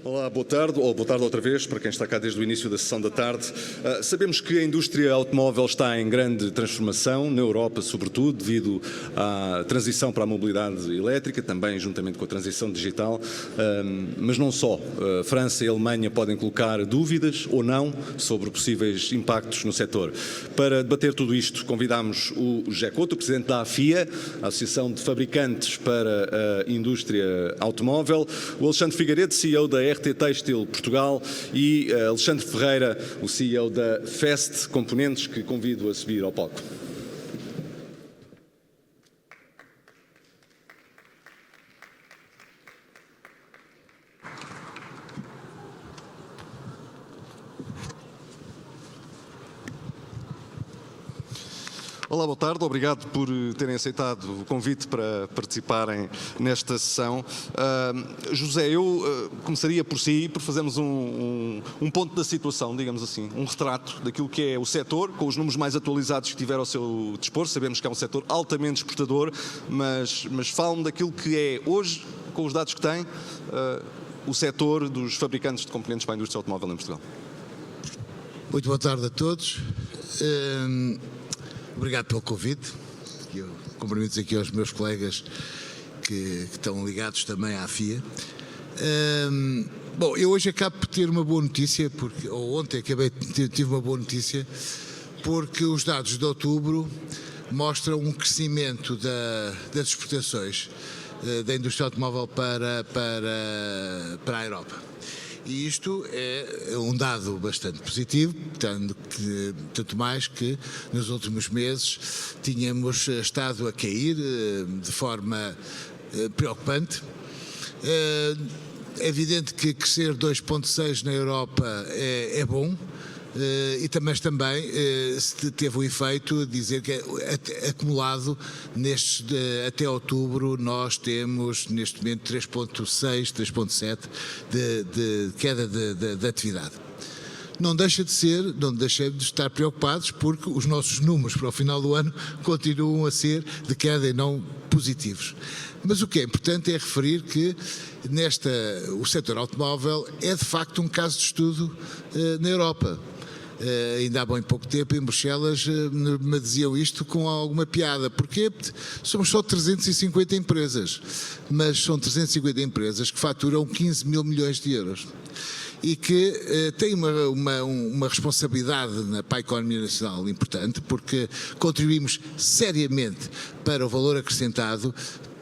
Olá, boa tarde, ou boa tarde outra vez, para quem está cá desde o início da sessão da tarde. Sabemos que a indústria automóvel está em grande transformação, na Europa sobretudo, devido à transição para a mobilidade elétrica, também juntamente com a transição digital, mas não só. França e Alemanha podem colocar dúvidas ou não sobre possíveis impactos no setor. Para debater tudo isto, convidamos o José Couto, o presidente da AFIA, a Associação de Fabricantes para a Indústria Automóvel, o Alexandre Figueiredo, CEO da RT Têxtil Portugal, e Alexandre Ferreira, o CEO da FEST Componentes, que convido a subir ao palco. Olá, boa tarde. Obrigado por terem aceitado o convite para participarem nesta sessão. José, eu começaria por si, por fazermos um ponto da situação, digamos assim, um retrato daquilo que é o setor, com os números mais atualizados que tiver ao seu dispor. Sabemos que é um setor altamente exportador, mas fale-me daquilo que é hoje, com os dados que tem, o setor dos fabricantes de componentes para a indústria automóvel em Portugal. Muito boa tarde a todos. Obrigado pelo convite. Eu cumprimento aqui aos meus colegas que estão ligados também à AFIA. Bom, eu hoje acabo por ter uma boa notícia, ontem tive uma boa notícia, porque os dados de outubro mostram um crescimento das exportações da indústria automóvel para a Europa. E isto é um dado bastante positivo, tanto mais que nos últimos meses tínhamos estado a cair de forma preocupante. É evidente que crescer 2,6 na Europa é bom. Mas também teve o efeito de dizer que acumulado até outubro nós temos neste momento 3,6, 3,7 de queda de atividade. Não deixamos de estar preocupados, porque os nossos números para o final do ano continuam a ser de queda e não positivos. Mas o que é importante é referir que o setor automóvel é de facto um caso de estudo na Europa. Ainda há bem pouco tempo em Bruxelas me diziam isto com alguma piada. Porquê? Somos só 350 empresas, mas são 350 empresas que faturam 15 mil milhões de euros e que têm uma responsabilidade para a economia nacional importante, porque contribuímos seriamente para o valor acrescentado,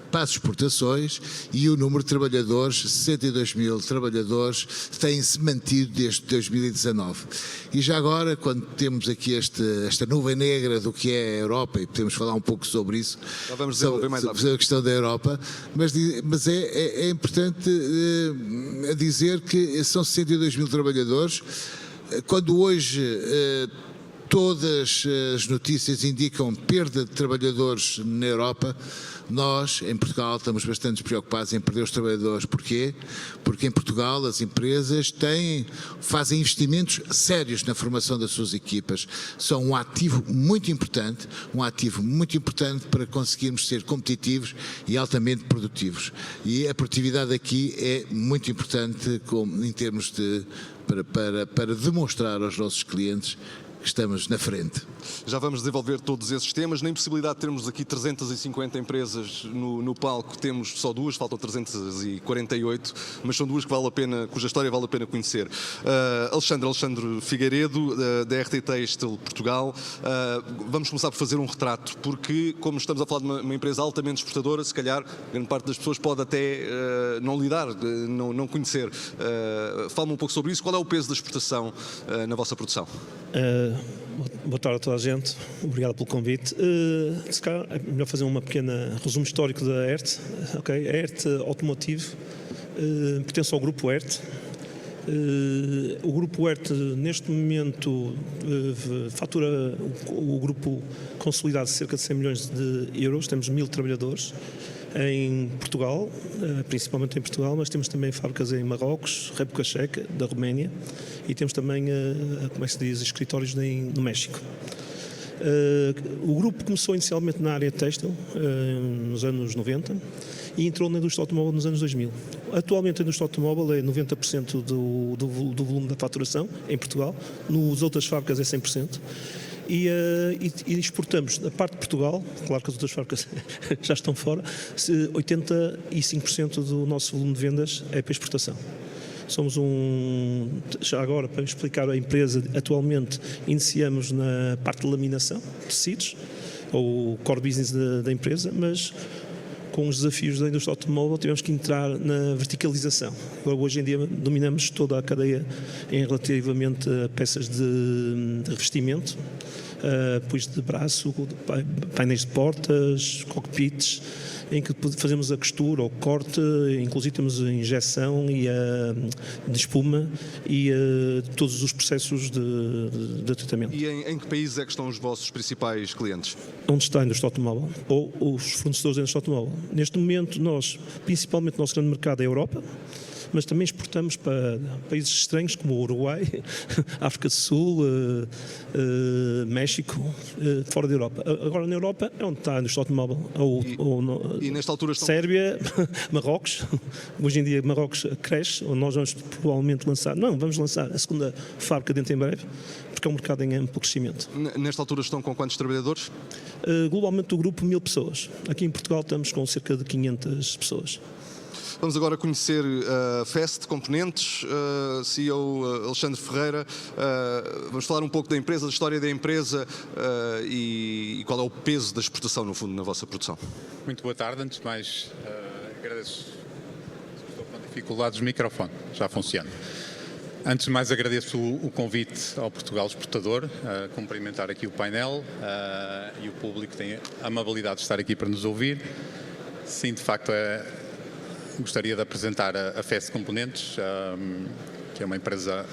para as exportações, e o número de trabalhadores, 62 mil trabalhadores, tem-se mantido desde 2019. E já agora, quando temos aqui esta nuvem negra do que é a Europa, e podemos falar um pouco sobre isso, já vamos desenvolver mais sobre a questão da Europa, mas é importante dizer que são 62 mil trabalhadores, quando hoje todas as notícias indicam perda de trabalhadores na Europa. Nós, em Portugal, estamos bastante preocupados em perder os trabalhadores. Porquê? Porque em Portugal as empresas fazem investimentos sérios na formação das suas equipas. São um ativo muito importante para conseguirmos ser competitivos e altamente produtivos. E a produtividade aqui é muito importante em termos para demonstrar aos nossos clientes que estamos na frente. Já vamos desenvolver todos esses temas. Na impossibilidade de termos aqui 350 empresas no palco, temos só duas, faltam 348, mas são duas cuja história vale a pena conhecer. Alexandre Figueiredo, da RT Têxtil Portugal. Vamos começar por fazer um retrato, porque, como estamos a falar de uma empresa altamente exportadora, se calhar grande parte das pessoas pode até não lidar, não conhecer. Fala-me um pouco sobre isso. Qual é o peso da exportação na vossa produção? Boa tarde a toda a gente, obrigado pelo convite. Se calhar é melhor fazer um pequeno resumo histórico da ERT. A ERT Automotive pertence ao Grupo ERT. O Grupo ERT, neste momento, fatura o grupo consolidado cerca de 100 milhões de euros. Temos 1000 trabalhadores em Portugal, principalmente em Portugal, mas temos também fábricas em Marrocos, República Checa, da Roménia, e temos também, como é que se diz, escritórios no México. O grupo começou inicialmente na área têxtil, nos anos 90, e entrou na indústria automóvel nos anos 2000. Atualmente a indústria automóvel é 90% do volume da faturação em Portugal, nas outras fábricas é 100%. E exportamos da parte de Portugal, claro que as outras fábricas já estão fora, 85% do nosso volume de vendas é para exportação. Somos já agora para explicar a empresa, atualmente iniciamos na parte de laminação, tecidos, ou o core business da empresa, mas com os desafios da indústria automóvel tivemos que entrar na verticalização. Agora, hoje em dia dominamos toda a cadeia em relativamente a peças de revestimento, apoios de braço, painéis de portas, cockpits, em que fazemos a costura ou corte, inclusive temos a injeção e de espuma e todos os processos de tratamento. E em que países é que estão os vossos principais clientes? Onde está a indústria automóvel ou os fornecedores da indústria automóvel. Neste momento, principalmente o nosso grande mercado é a Europa, mas também exportamos para países estranhos como o Uruguai, África do Sul, México, fora da Europa. Agora na Europa é onde está a indústria automóvel. E nesta altura estão... Sérvia, Marrocos. Hoje em dia Marrocos cresce, onde nós vamos provavelmente vamos lançar a segunda fábrica dentro em breve, porque é um mercado em amplo crescimento. Nesta altura estão com quantos trabalhadores? Globalmente o grupo 1000 pessoas. Aqui em Portugal estamos com cerca de 500 pessoas. Vamos agora conhecer a FEST Componentes, CEO Alexandre Ferreira. Vamos falar um pouco da empresa, da história da empresa e qual é o peso da exportação, no fundo, na vossa produção. Muito boa tarde. Antes de mais, agradeço. Estou com dificuldades, o microfone já funciona. Antes de mais, agradeço o convite ao Portugal Exportador, cumprimentar aqui o painel e o público que tem a amabilidade de estar aqui para nos ouvir. Sim, de facto, gostaria de apresentar a FEST Componentes, que é uma empresa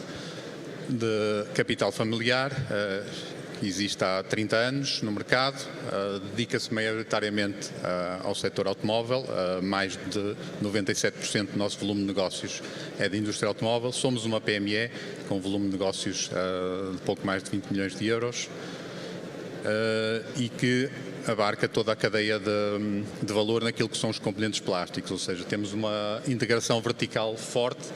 de capital familiar, que existe há 30 anos no mercado, dedica-se maioritariamente ao setor automóvel, mais de 97% do nosso volume de negócios é de indústria automóvel. Somos uma PME com volume de negócios de pouco mais de 20 milhões de euros e que abarca toda a cadeia de valor naquilo que são os componentes plásticos, ou seja, temos uma integração vertical forte,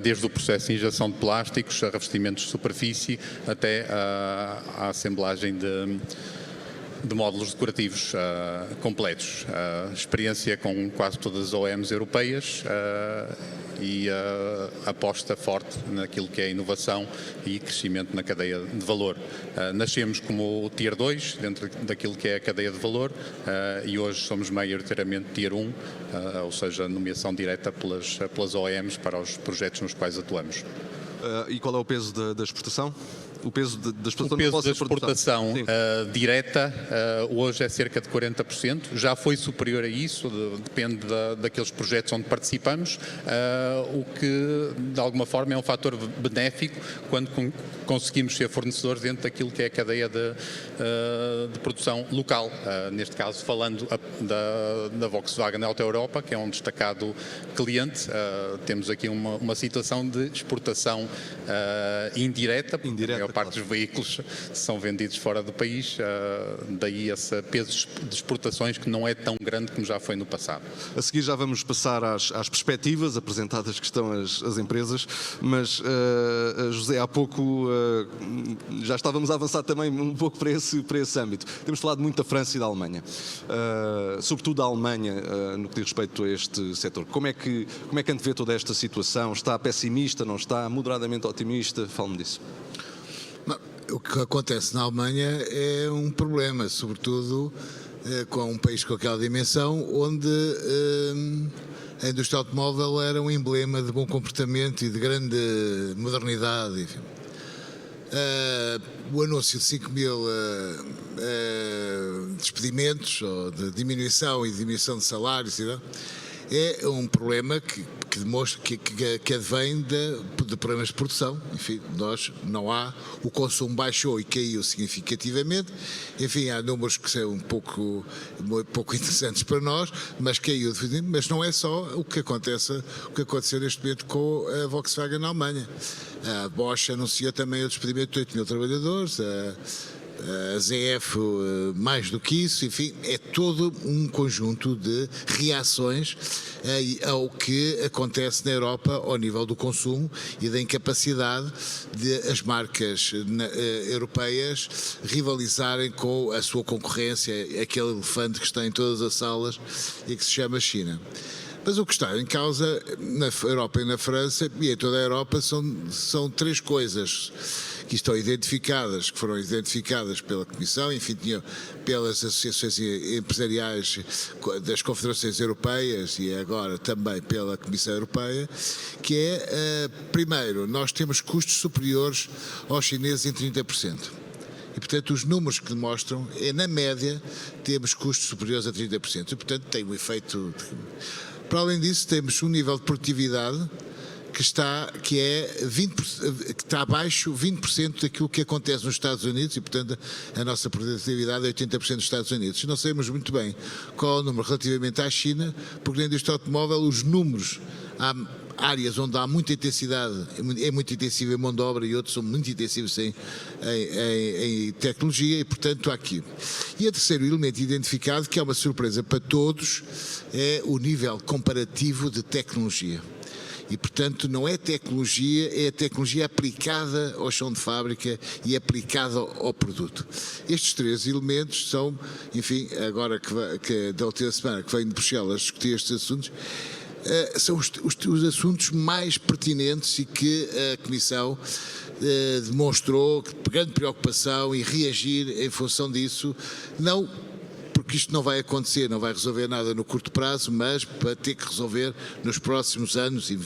desde o processo de injeção de plásticos, a revestimentos de superfície, até a assemblagem de módulos decorativos completos. Experiência com quase todas as OEMs europeias e aposta forte naquilo que é inovação e crescimento na cadeia de valor. Nascemos como Tier 2, dentro daquilo que é a cadeia de valor, e hoje somos maioritariamente Tier 1, ou seja, nomeação direta pelas OEMs para os projetos nos quais atuamos. E qual é o peso da exportação? O peso da exportação, o peso da exportação direta hoje é cerca de 40%, já foi superior a isso, depende daqueles projetos onde participamos, o que de alguma forma é um fator benéfico quando conseguimos ser fornecedores dentro daquilo que é a cadeia de produção local. Neste caso, falando da Volkswagen Auto Europa, que é um destacado cliente, temos aqui uma situação de exportação indireta. A maior parte dos veículos são vendidos fora do país, daí esse peso de exportações que não é tão grande como já foi no passado. A seguir já vamos passar às perspectivas apresentadas que estão as empresas, mas José, há pouco já estávamos a avançar também um pouco para esse âmbito. Temos falado muito da França e da Alemanha, sobretudo da Alemanha no que diz respeito a este setor. Como é que antevê toda esta situação? Está pessimista, não está? Moderadamente otimista? Fale-me disso. O que acontece na Alemanha é um problema, sobretudo com um país com aquela dimensão, onde a indústria automóvel era um emblema de bom comportamento e de grande modernidade. Enfim. O anúncio de 5 mil despedimentos, ou de diminuição de salários, é um problema que demonstra que advém de problemas de produção. Enfim, o consumo baixou e caiu significativamente. Enfim, há números que são um pouco interessantes para nós, mas caiu, mas não é só o que aconteceu neste momento com a Volkswagen na Alemanha. A Bosch anunciou também o despedimento de 8 mil trabalhadores, a ZF mais do que isso, enfim, é todo um conjunto de reações ao que acontece na Europa ao nível do consumo e da incapacidade de as marcas europeias rivalizarem com a sua concorrência, aquele elefante que está em todas as salas e que se chama China. Mas o que está em causa na Europa e na França e em toda a Europa são três coisas que estão identificadas, que foram identificadas pela Comissão, enfim, pelas associações empresariais das confederações europeias e agora também pela Comissão Europeia, que é, primeiro, nós temos custos superiores aos chineses em 30%. E, portanto, os números que demonstram na média, temos custos superiores a 30%. E, portanto, tem um efeito... Para além disso, temos um nível de produtividade que está abaixo 20% daquilo que acontece nos Estados Unidos e, portanto, a nossa produtividade é 80% dos Estados Unidos. Não sabemos muito bem qual é o número relativamente à China, porque na indústria automóvel os números... Há áreas onde há muita intensidade, é muito intensiva em mão de obra e outros são muito intensivos em tecnologia e, portanto, há aqui. E o terceiro elemento identificado, que é uma surpresa para todos, é o nível comparativo de tecnologia. E, portanto, não é tecnologia, é a tecnologia aplicada ao chão de fábrica e aplicada ao produto. Estes três elementos são, enfim, agora que da última semana que venho de Bruxelas discutir estes assuntos, são os assuntos mais pertinentes e que a Comissão demonstrou grande preocupação e reagir em função disso, não porque isto não vai acontecer, não vai resolver nada no curto prazo, mas para ter que resolver nos próximos anos e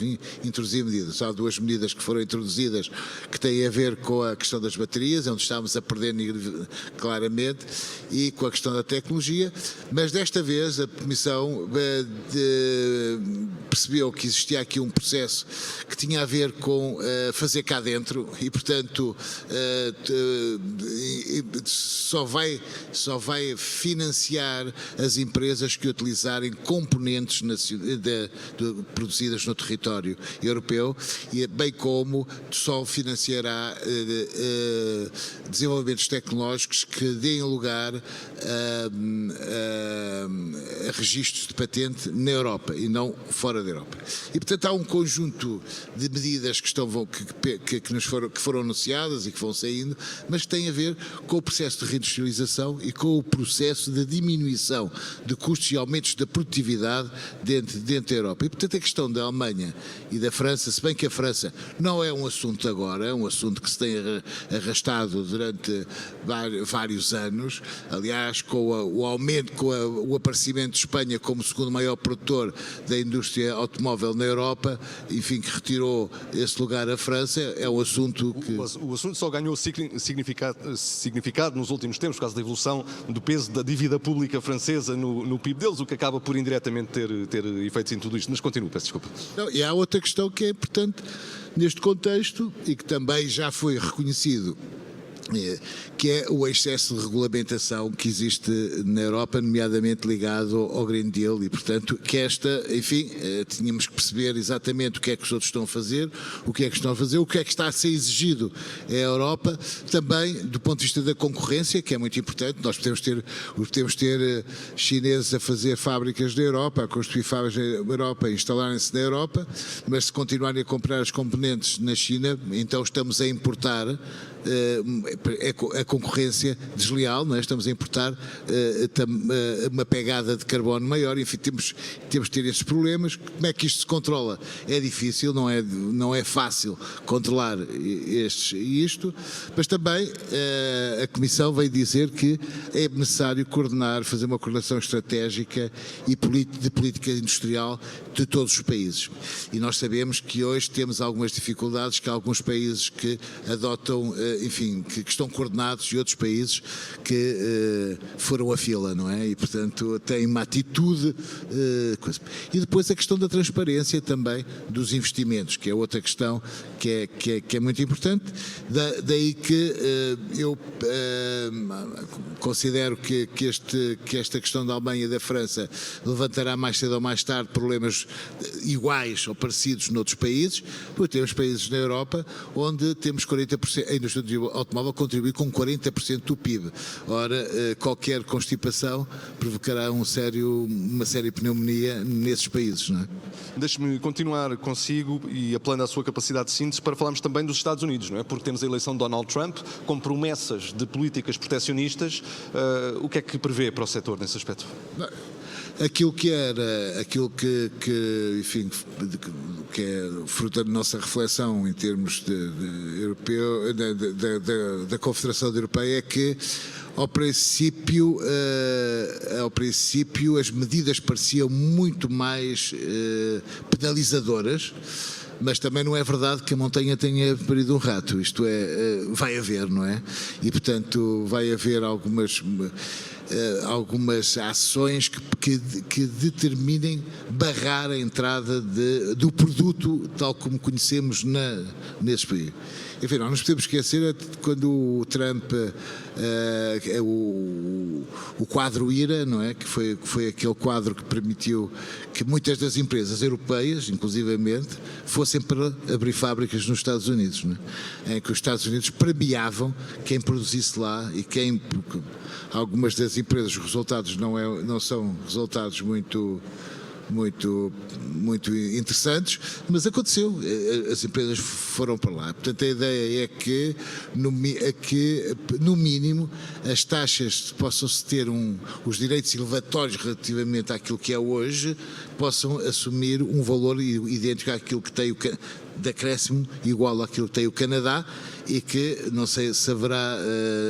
introduzir medidas. Há duas medidas que foram introduzidas que têm a ver com a questão das baterias, onde estamos a perder claramente, e com a questão da tecnologia, mas desta vez a Comissão percebeu que existia aqui um processo que tinha a ver com fazer cá dentro e, portanto, só vai financiar as empresas que utilizarem componentes produzidas no território europeu, e bem como só financiará desenvolvimentos tecnológicos que deem lugar a registros de patente na Europa e não fora da Europa. E, portanto, há um conjunto de medidas que foram anunciadas e que vão saindo, mas que têm a ver com o processo de reindustrialização e com o processo de diminuição de custos e aumentos da produtividade dentro da Europa. E, portanto, a questão da Alemanha e da França, se bem que a França não é um assunto agora, é um assunto que se tem arrastado durante vários anos, aliás, com o aumento, com o aparecimento de Espanha como o segundo maior produtor da indústria automóvel na Europa, enfim, que retirou esse lugar à França, é um assunto que... O assunto só ganhou significado nos últimos tempos por causa da evolução do peso da dívida pública francesa no PIB deles, o que acaba por indiretamente ter efeitos em tudo isto. Mas continuo, peço desculpa. Não, e há outra questão que é importante neste contexto e que também já foi reconhecido, que é o excesso de regulamentação que existe na Europa, nomeadamente ligado ao Green Deal, e, portanto, que enfim, tínhamos que perceber exatamente o que é que os outros estão a fazer, o que é que estão a fazer, o que é que está a ser exigido à Europa, também do ponto de vista da concorrência, que é muito importante. Nós podemos ter chineses a fazer fábricas na Europa, a construir fábricas na Europa, a instalarem-se na Europa, mas se continuarem a comprar os componentes na China, então estamos a importar a concorrência desleal, não é? Estamos a importar uma pegada de carbono maior, enfim, temos de ter esses problemas. Como é que isto se controla? É difícil, não é fácil controlar isto, mas também a Comissão veio dizer que é necessário fazer uma coordenação estratégica e de política industrial de todos os países. E nós sabemos que hoje temos algumas dificuldades, que há alguns países que adotam, enfim, que estão coordenados, e outros países que foram a fila, não é? E, portanto, têm uma atitude... E depois a questão da transparência também dos investimentos, que é outra questão que é muito importante. Daí que eu considero que esta questão da Alemanha e da França levantará mais cedo ou mais tarde problemas iguais ou parecidos noutros países, porque temos países na Europa onde temos 40%, a indústria automóvel contribuir com 40% do PIB. Ora, qualquer constipação provocará uma séria pneumonia nesses países, não é? Deixe-me continuar consigo e apelando à sua capacidade de síntese para falarmos também dos Estados Unidos, não é? Porque temos a eleição de Donald Trump com promessas de políticas proteccionistas. O que é que prevê para o setor nesse aspecto? Aquilo que enfim, que é fruto da nossa reflexão em termos da Confederação Europeia é que ao princípio as medidas pareciam muito mais penalizadoras, mas também não é verdade que a montanha tenha parido um rato, isto é, vai haver, não é? E portanto vai haver algumas ações que determinem barrar a entrada do produto tal como conhecemos nesses países. Enfim, não nos podemos esquecer quando o Trump, o quadro IRA, não é? Que foi aquele quadro que permitiu que muitas das empresas europeias, inclusivamente, fossem para abrir fábricas nos Estados Unidos, não é? Em que os Estados Unidos premiavam quem produzisse lá e porque algumas das empresas, os resultados não são resultados muito interessantes, mas aconteceu, as empresas foram para lá. Portanto, a ideia é que, no mínimo, as taxas possam-se ter os direitos elevatórios relativamente àquilo que é hoje, possam assumir um valor idêntico àquilo que tem de acréscimo igual àquilo que tem o Canadá, e que não sei se haverá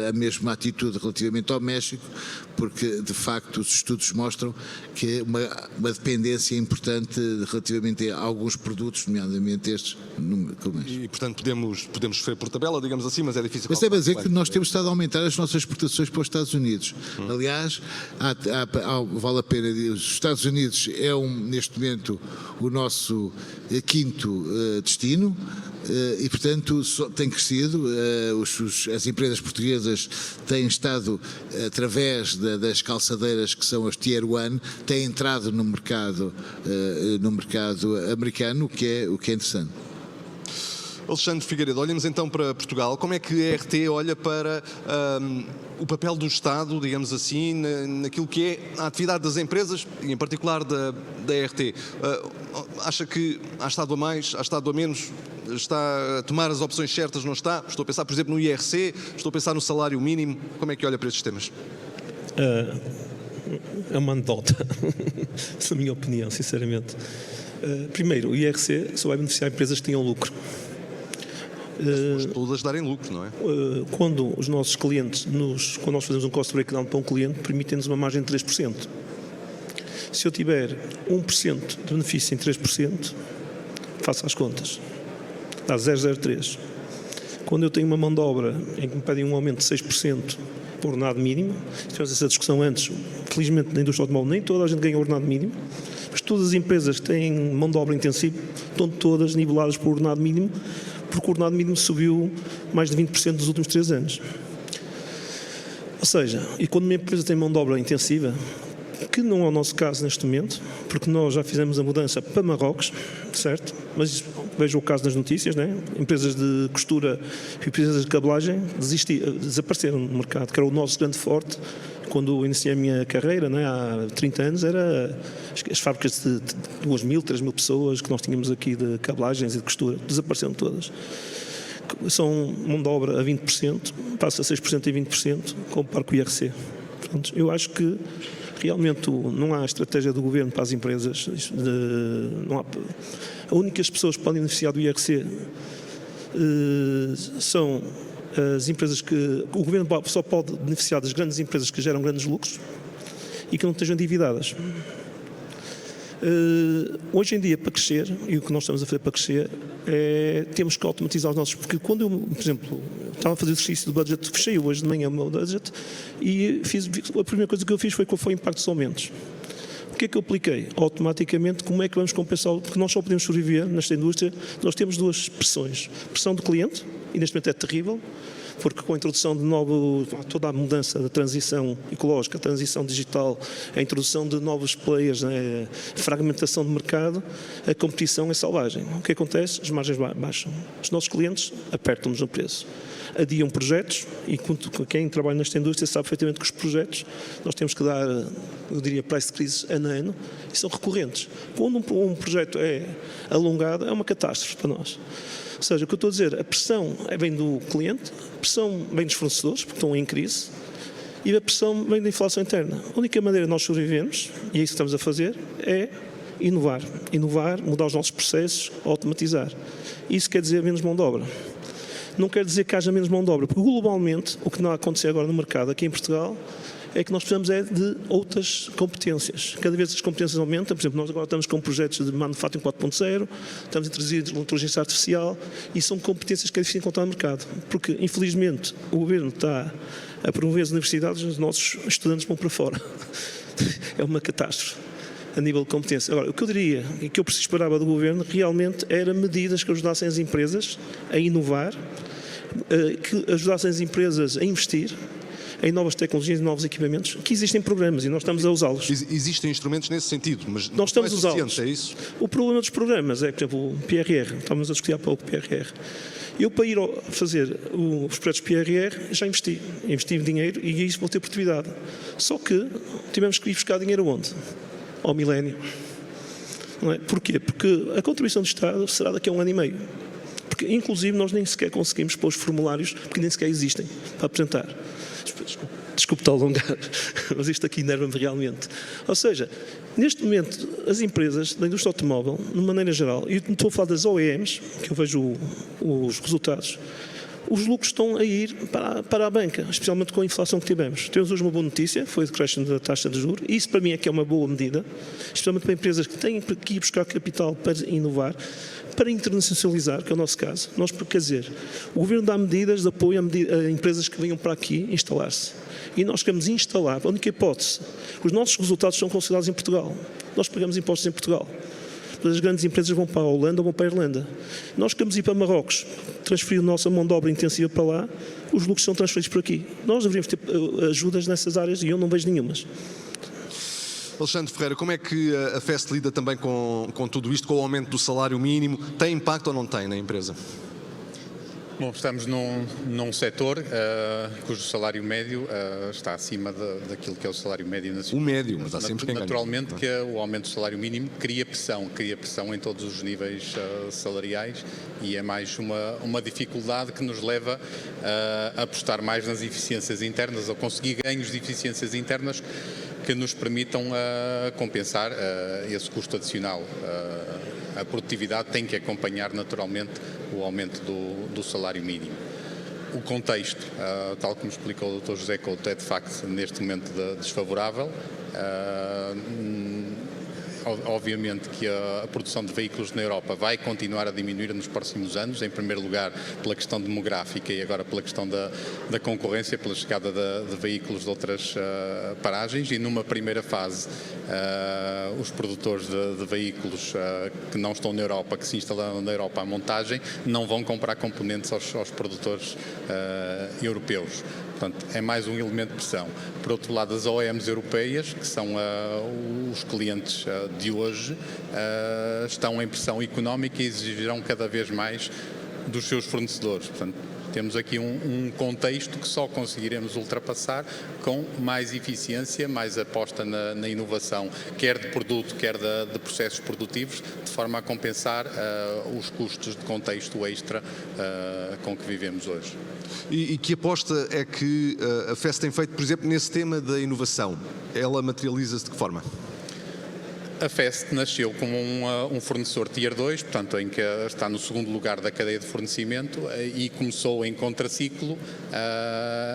a mesma atitude relativamente ao México, porque de facto os estudos mostram que uma dependência importante relativamente a alguns produtos, nomeadamente estes. E portanto podemos sofrer por tabela, digamos assim, mas é difícil. Mas deve dizer que nós temos estado a aumentar as nossas exportações para os Estados Unidos. Aliás, vale a pena dizer, os Estados Unidos é neste momento o nosso quinto destino. E portanto tem crescido, as empresas portuguesas têm estado através das calçadeiras que são as Tier 1, têm entrado no mercado americano, o que é interessante. Alexandre Figueiredo, olhamos então para Portugal. Como é que a RT olha para o papel do Estado, digamos assim, naquilo que é a atividade das empresas e em particular da RT? Acha que há Estado a mais, há Estado a menos? Está a tomar as opções certas, não está? Estou a pensar, por exemplo, no IRC, estou a pensar no salário mínimo. Como é que olha para estes temas? É uma anedota, na minha opinião, sinceramente. Primeiro, o IRC só vai beneficiar empresas que tenham lucro. Todas darem lucro, não é? Quando os nossos clientes, quando nós fazemos um cost breakdown para um cliente, permitem-nos uma margem de 3%. Se eu tiver 1% de benefício em 3%, faço as contas. Dá 0,03. Quando eu tenho uma mão de obra em que me pedem um aumento de 6% por ordenado mínimo, tivemos essa discussão antes, felizmente na indústria automóvel nem toda a gente ganha o ordenado mínimo, mas todas as empresas que têm mão de obra intensiva estão todas niveladas por ordenado mínimo, porque o ordenado mínimo subiu mais de 20% nos últimos 3 anos. Ou seja, e quando uma empresa tem mão de obra intensiva, que não é o nosso caso neste momento, porque nós já fizemos a mudança para Marrocos, certo? Mas vejo o caso nas notícias, né? Empresas de costura e empresas de cabelagem desapareceram no mercado, que era o nosso grande forte. Quando eu iniciei a minha carreira, né, há 30 anos, era as fábricas de 2.000, 3.000 pessoas que nós tínhamos aqui de cabelagens e de costura, desapareceram todas. São mão de obra a 20%, passa a 6% e 20%, comparo com o IRC. Portanto, eu acho que realmente não há estratégia do governo para as empresas. As únicas pessoas que podem beneficiar do IRC são as empresas que... O governo só pode beneficiar das grandes empresas que geram grandes lucros e que não estejam endividadas. Hoje em dia, para crescer, e o que nós estamos a fazer para crescer, temos que automatizar os nossos... Porque quando eu, por exemplo, estava a fazer o exercício do budget, fechei hoje de manhã o meu budget e a primeira coisa que eu fiz foi qual foi o impacto dos aumentos. O que é que eu apliquei? Automaticamente, como é que vamos compensar? Porque nós só podemos sobreviver nesta indústria, nós temos duas pressões. Pressão do cliente, e neste momento é terrível, porque com a introdução de toda a mudança da transição ecológica, a transição digital, a introdução de novos players, né, a fragmentação de mercado, a competição é selvagem. O que acontece? As margens baixam. Os nossos clientes apertam-nos no preço. Adiam projetos e quem trabalha nesta indústria sabe perfeitamente que os projetos nós temos que dar, eu diria, price decreases ano a ano e são recorrentes. Quando um projeto é alongado, é uma catástrofe para nós. Ou seja, o que eu estou a dizer, a pressão vem do cliente, a pressão vem dos fornecedores, porque estão em crise, e a pressão vem da inflação interna. A única maneira de nós sobrevivemos, e é isso que estamos a fazer, é inovar. Inovar, mudar os nossos processos, automatizar. Isso quer dizer menos mão de obra. Não quer dizer que haja menos mão de obra, porque globalmente, o que não acontecer agora no mercado, aqui em Portugal, é que nós precisamos de outras competências. Cada vez as competências aumentam. Por exemplo, nós agora estamos com projetos de manufacturing 4.0, estamos a introduzir inteligência artificial e são competências que é difícil encontrar no mercado. Porque, infelizmente, o Governo está a promover as universidades e os nossos estudantes vão para fora. É uma catástrofe a nível de competência. Agora, o que eu diria e que eu esperava do Governo realmente era medidas que ajudassem as empresas a inovar, que ajudassem as empresas a investir em novas tecnologias e novos equipamentos, que existem programas e nós estamos a usá-los. Existem instrumentos nesse sentido, mas nós estamos não é suficiente, é isso? O problema dos programas é, por exemplo, o PRR, estávamos a discutir há pouco o PRR. Eu, para ir fazer os projetos PRR, já investi dinheiro e isso vou ter produtividade. Só que tivemos que ir buscar dinheiro onde? Ao milénio. Não é? Porquê? Porque a contribuição do Estado será daqui a 1 ano e meio. Porque, inclusive, nós nem sequer conseguimos pôr os formulários, porque nem sequer existem para apresentar. Desculpe-te alongar, mas isto aqui enerva-me realmente. Ou seja, neste momento, as empresas da indústria automóvel, de maneira geral, e estou a falar das OEMs, que eu vejo os resultados, os lucros estão a ir para a banca, especialmente com a inflação que tivemos. Temos hoje uma boa notícia, foi o decréscimo da taxa de juros, e isso para mim é que é uma boa medida, especialmente para empresas que têm que ir buscar capital para inovar, para internacionalizar, que é o nosso caso. Nós, quer dizer, o Governo dá medidas de apoio a empresas que venham para aqui instalar-se. E nós queremos instalar, a única hipótese, os nossos resultados são considerados em Portugal. Nós pagamos impostos em Portugal. As grandes empresas vão para a Holanda ou vão para a Irlanda. Nós queremos ir para Marrocos, transferir a nossa mão de obra intensiva para lá, os lucros são transferidos por aqui. Nós deveríamos ter ajudas nessas áreas e eu não vejo nenhumas. Alexandre Ferreira, como é que a FEST lida também com tudo isto, com o aumento do salário mínimo? Tem impacto ou não tem na empresa? Bom, estamos num setor cujo salário médio está acima daquilo que é o salário médio nacional. O médio, mas há sempre quem ganha. Naturalmente que o aumento do salário mínimo cria pressão em todos os níveis salariais e é mais uma dificuldade que nos leva a apostar mais nas eficiências internas, a conseguir ganhos de eficiências internas que nos permitam compensar esse custo adicional. A produtividade tem que acompanhar naturalmente o aumento do salário mínimo. O contexto, tal como explicou o Dr. José Couto, é de facto neste momento desfavorável. Obviamente que a produção de veículos na Europa vai continuar a diminuir nos próximos anos, em primeiro lugar pela questão demográfica e agora pela questão da concorrência, pela chegada de veículos de outras paragens e numa primeira fase os produtores de veículos que não estão na Europa, que se instalaram na Europa à montagem, não vão comprar componentes aos produtores europeus. Portanto, é mais um elemento de pressão. Por outro lado, as OEMs europeias, que são os clientes de hoje, estão em pressão económica e exigirão cada vez mais dos seus fornecedores. Portanto, temos aqui um contexto que só conseguiremos ultrapassar com mais eficiência, mais aposta na inovação, quer de produto, quer de processos produtivos, de forma a compensar os custos de contexto extra com que vivemos hoje. E que aposta é que a FEST tem feito, por exemplo, nesse tema da inovação? Ela materializa-se de que forma? A FEST nasceu como um fornecedor Tier 2, portanto, em que está no segundo lugar da cadeia de fornecimento e começou em contraciclo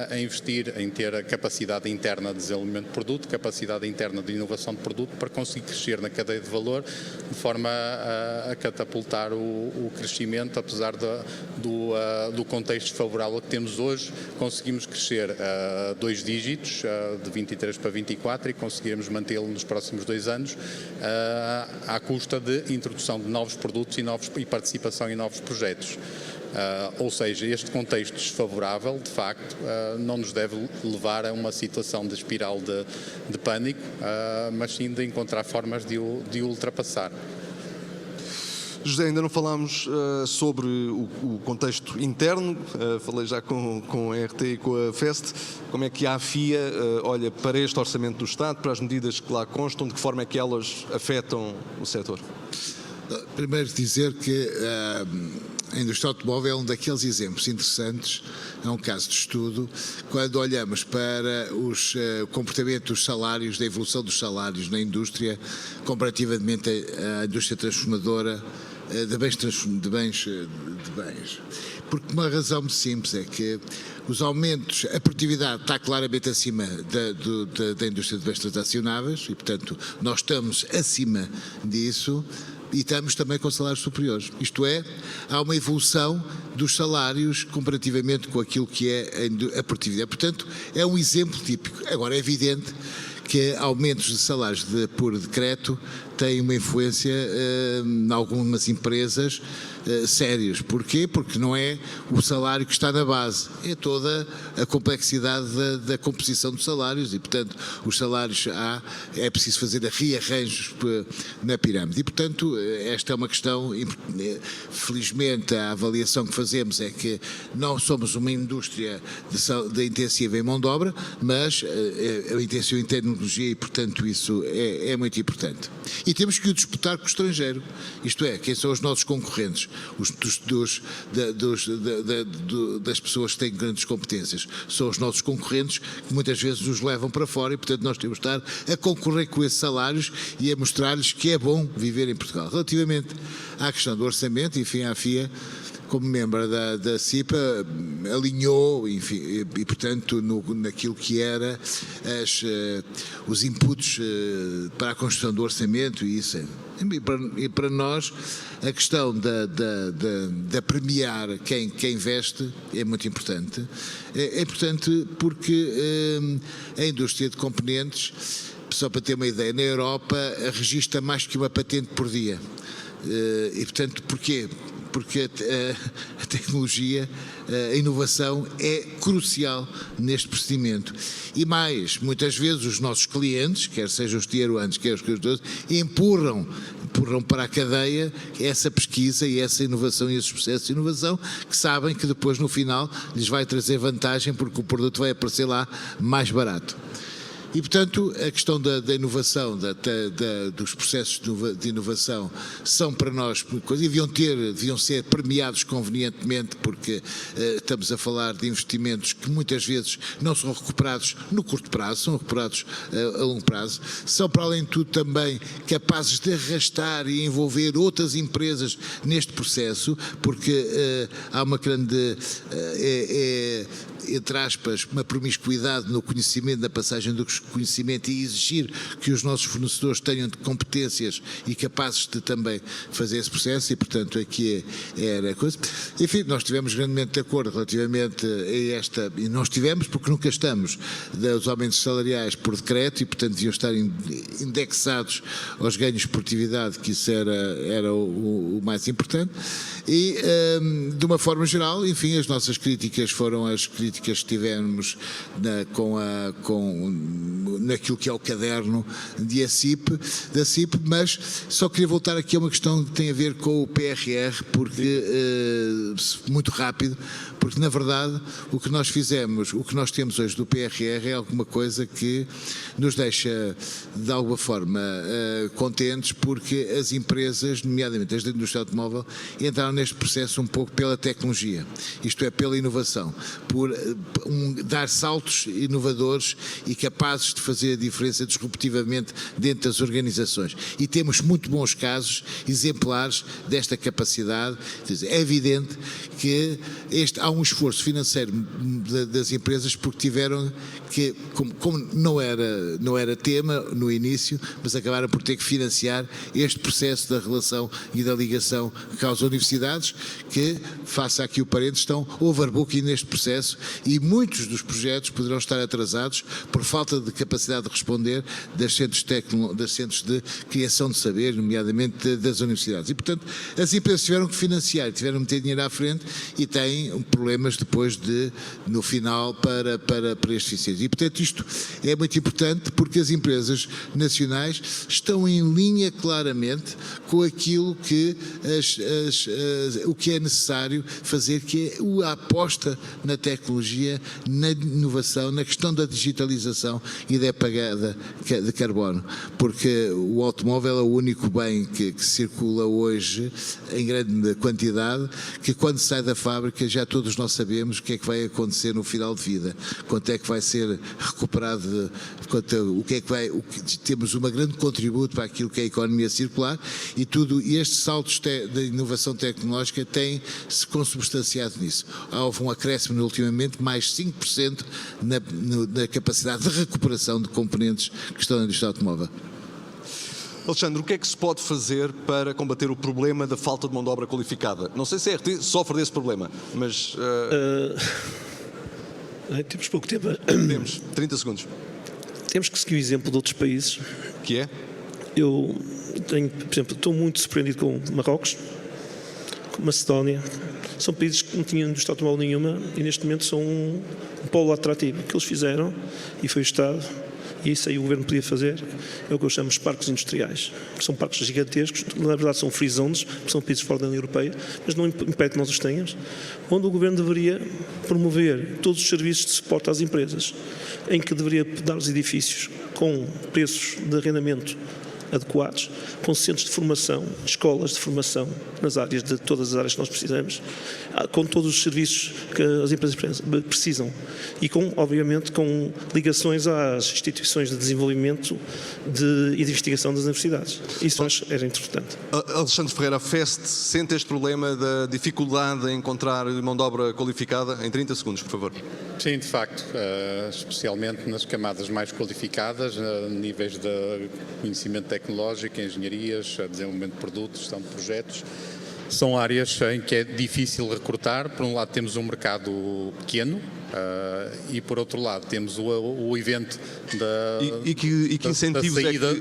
a investir em ter a capacidade interna de desenvolvimento de produto, capacidade interna de inovação de produto para conseguir crescer na cadeia de valor de forma a catapultar o crescimento, apesar do contexto desfavorável que temos hoje, conseguimos crescer a 2 dígitos, de 23 para 24 e conseguirmos mantê-lo nos próximos 2 anos. à custa de introdução de novos produtos e participação em novos projetos. Ou seja, este contexto desfavorável, de facto, não nos deve levar a uma situação de espiral de pânico, mas sim de encontrar formas de o ultrapassar. José, ainda não falámos sobre o contexto interno, falei já com a RT e com a FEST. Como é que a AFIA olha para este orçamento do Estado, para as medidas que lá constam, de que forma é que elas afetam o setor? Primeiro dizer que a indústria automóvel é um daqueles exemplos interessantes, é um caso de estudo, quando olhamos para o comportamento dos salários, da evolução dos salários na indústria, comparativamente à indústria transformadora de bens. Porque uma razão muito simples é que os aumentos, a produtividade está claramente acima da indústria de bens transacionáveis e, portanto, nós estamos acima disso. E estamos também com salários superiores. Isto é, há uma evolução dos salários comparativamente com aquilo que é a produtividade. Portanto, é um exemplo típico. Agora, é evidente que aumentos de salários por decreto têm uma influência em algumas empresas sérios. Porquê? Porque não é o salário que está na base, é toda a complexidade da composição dos salários e, portanto, os salários é preciso fazer rearranjos na pirâmide. E, portanto, esta é uma questão, felizmente a avaliação que fazemos é que não somos uma indústria de intensiva em mão de obra, mas a intensiva em tecnologia e, portanto, isso é muito importante. E temos que o disputar com o estrangeiro, isto é, quem são os nossos concorrentes, das pessoas que têm grandes competências, são os nossos concorrentes que muitas vezes nos levam para fora e, portanto, nós temos de estar a concorrer com esses salários e a mostrar-lhes que é bom viver em Portugal. Relativamente à questão do orçamento, enfim, a AFIA, como membro da CIPA, alinhou, enfim, e portanto, naquilo que era os inputs para a construção do orçamento, e isso e para nós a questão da premiar quem investe é muito importante. É importante porque a indústria de componentes, só para ter uma ideia, na Europa registra mais que uma patente por dia. E portanto, porquê? Porque a tecnologia, a inovação é crucial neste procedimento. E mais, muitas vezes os nossos clientes, quer sejam os tier 1, quer os clientes, empurram para a cadeia essa pesquisa e essa inovação e esses processos de inovação que sabem que depois no final lhes vai trazer vantagem porque o produto vai aparecer lá mais barato. E, portanto, a questão da inovação, dos processos de inovação são para nós, deviam ser premiados convenientemente, porque estamos a falar de investimentos que muitas vezes não são recuperados no curto prazo, são recuperados a longo prazo. São, para além de tudo, também capazes de arrastar e envolver outras empresas neste processo, porque há uma grande, entre aspas, uma promiscuidade no conhecimento, na passagem do conhecimento e exigir que os nossos fornecedores tenham competências e capazes de também fazer esse processo e, portanto, aqui era a coisa. Enfim, nós estivemos grandemente de acordo relativamente a esta, e nós estivemos porque nunca estamos, dos aumentos salariais por decreto e, portanto, deviam estar indexados aos ganhos de produtividade, que isso era o mais importante. E, de uma forma geral, enfim, as nossas críticas foram as críticas que tivemos naquilo que é o caderno da CIP, mas só queria voltar aqui a uma questão que tem a ver com o PRR, porque muito rápido, porque na verdade o que nós fizemos, o que nós temos hoje do PRR é alguma coisa que nos deixa de alguma forma contentes, porque as empresas, nomeadamente as da indústria automóvel, entraram neste processo um pouco pela tecnologia, isto é, pela inovação, por dar saltos inovadores e capazes de fazer a diferença disruptivamente dentro das organizações. E temos muito bons casos exemplares desta capacidade. É evidente que há um esforço financeiro das empresas porque tiveram que, como não era tema no início, mas acabaram por ter que financiar este processo da relação e da ligação com as universidades, que, faça aqui o parênteses, estão overbooking neste processo e muitos dos projetos poderão estar atrasados por falta de capacidade de responder das centros de criação de saber, nomeadamente das universidades. E, portanto, as empresas tiveram que financiar, tiveram que meter dinheiro à frente e têm problemas depois no final para estes eficientes. E, portanto, isto é muito importante porque as empresas nacionais estão em linha claramente com aquilo que o que é necessário fazer, que é a aposta na tecnologia, na inovação, na questão da digitalização e da pegada de carbono, porque o automóvel é o único bem que circula hoje em grande quantidade, que quando sai da fábrica já todos nós sabemos o que é que vai acontecer no final de vida, quanto é que vai ser recuperado, temos um grande contributo para aquilo que é a economia circular e estes saltos de inovação tecnológica têm-se consubstanciado nisso. Houve um acréscimo ultimamente, mais 5% na capacidade de recuperação de componentes que estão na indústria automóvel. Alexandre, o que é que se pode fazer para combater o problema da falta de mão de obra qualificada? Não sei se a RT sofre desse problema, mas... Temos pouco tempo. Temos 30 segundos. Temos que seguir o exemplo de outros países. Que é? Eu tenho, por exemplo, estou muito surpreendido com Marrocos, com Macedónia. São países que não tinham indústria automóvel nenhuma e neste momento são um polo atrativo. O que eles fizeram, e foi o Estado, e isso aí o Governo podia fazer, é o que eu chamo de parques industriais. São parques gigantescos, na verdade são free zones, porque são países fora da União Europeia, mas não impede que nós os tenhamos, onde o Governo deveria promover todos os serviços de suporte às empresas, em que deveria dar os edifícios com preços de arrendamento adequados, com centros de formação, escolas de formação nas áreas de todas as áreas que nós precisamos, com todos os serviços que as empresas precisam e obviamente com ligações às instituições de desenvolvimento e de investigação das universidades. Isso acho era importante. Alexandre Ferreira, a FEST sente este problema da dificuldade em encontrar mão de obra qualificada? Em 30 segundos, por favor. Sim, de facto, especialmente nas camadas mais qualificadas, níveis de conhecimento tecnológico, engenharias, desenvolvimento de produtos, gestão de projetos. São áreas em que é difícil recrutar. Por um lado temos um mercado pequeno e por outro lado temos o evento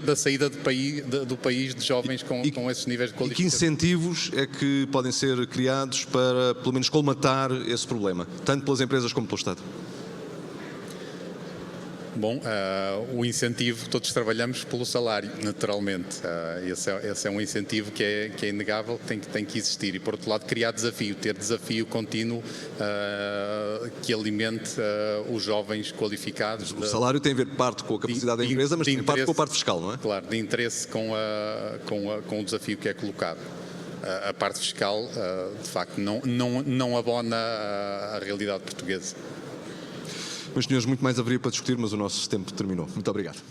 da saída do país de jovens com esses níveis de qualificação. E que incentivos é que podem ser criados para, pelo menos, colmatar esse problema, tanto pelas empresas como pelo Estado? Bom, o incentivo, todos trabalhamos pelo salário, naturalmente. Esse é um incentivo que é inegável, tem que existir. E, por outro lado, criar desafio, ter desafio contínuo que alimente os jovens qualificados. O salário tem a ver parte com a capacidade da empresa, mas tem parte com a parte fiscal, não é? Claro, de interesse com o desafio que é colocado. A parte fiscal, de facto, não abona a realidade portuguesa. Meus senhores, muito mais haveria para discutir, mas o nosso tempo terminou. Muito obrigado.